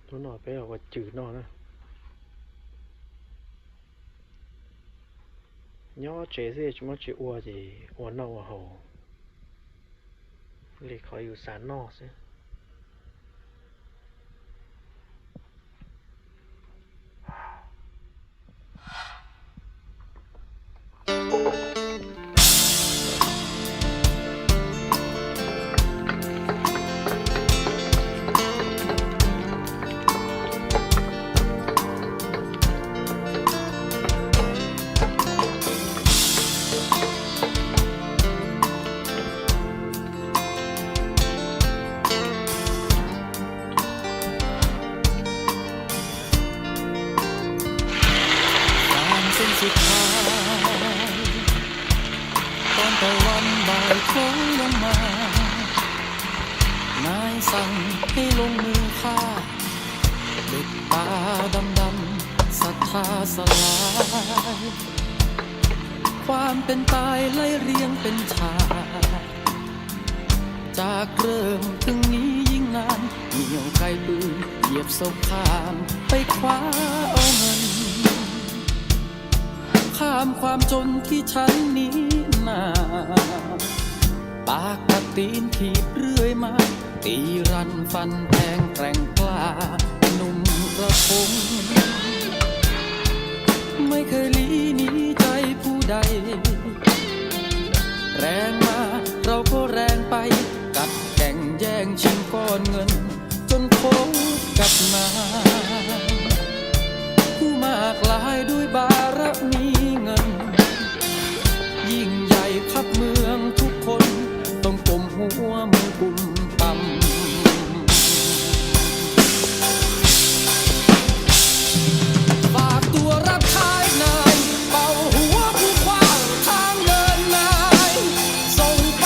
ตัวหน่อยไปออกว่าจืดหน่อยนะย่อเจ๊สิจุ๊มจีอัวจีอัวนอกอัวหอเล็กขออยู่สารนอกสิสุดท้ายตอนตะวันบ่ายโค้งลงมานายสั่งให้ลงมือฆ่าเด็กตาดำๆศรัทธาสลายความเป็นตายไล่เรียงเป็นฉากจากเริ่มถึงนี้ยิ่งนานเหนี่ยวไกลปืนเหยียบศพข้ามไปคว้าเอาเงินข้ามความจนที่ฉันนี้นาปากกระตีนถีบเรื่อยมาตีรันฟันแทงแกร่งกล้าหนุ่มกระพงไม่เคยลี้หนีใจผู้ใดแรงมาเราก็แรงไปกัดแก่งแย่งชิงก้อนเงินจนพบกับนายผู้มากลายด้วยบารมีเงินยิ่งใหญ่ขับเมืองทุกคนต้องก้มหัวมือกุมต่ำฝากตัวรับใช้นายเป่าหัวผู้ขวางทางเดินนายส่งไป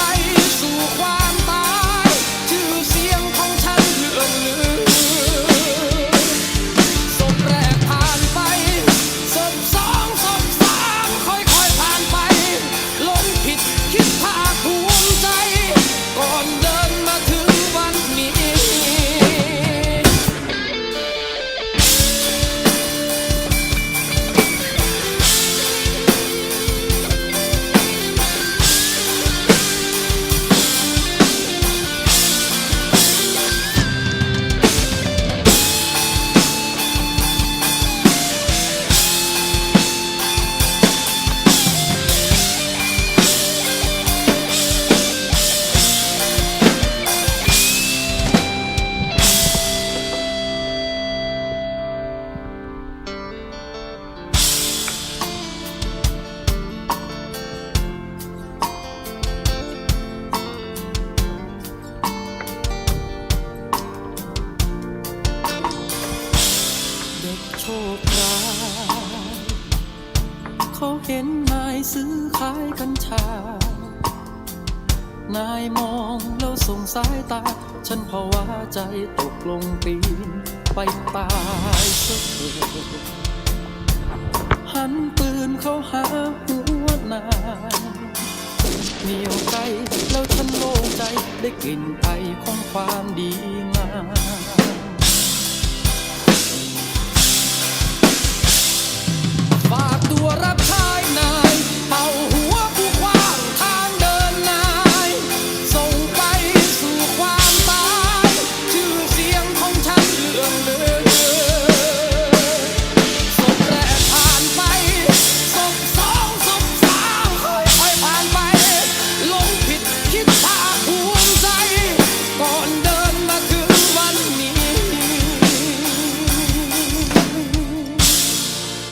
สู่ความตายชื่อเสียงของฉันเลื่องลือศพแรกผ่านไปศพสองศพสามค่อยๆผ่านไปหลงผิดคิดภาคภูมิใจก่อนเดินมาถึงวันนี้โชคร้ายเขาเห็นนายซื้อขายกัญชานายมองแล้วส่งสายตาฉันภาวะใจตกลงปีนไปตายเสียเถิดหันปืนเข้าหาหัวนายเหนียวไกลแล้วฉันโล่งใจได้กลิ่นไอของความดีงาม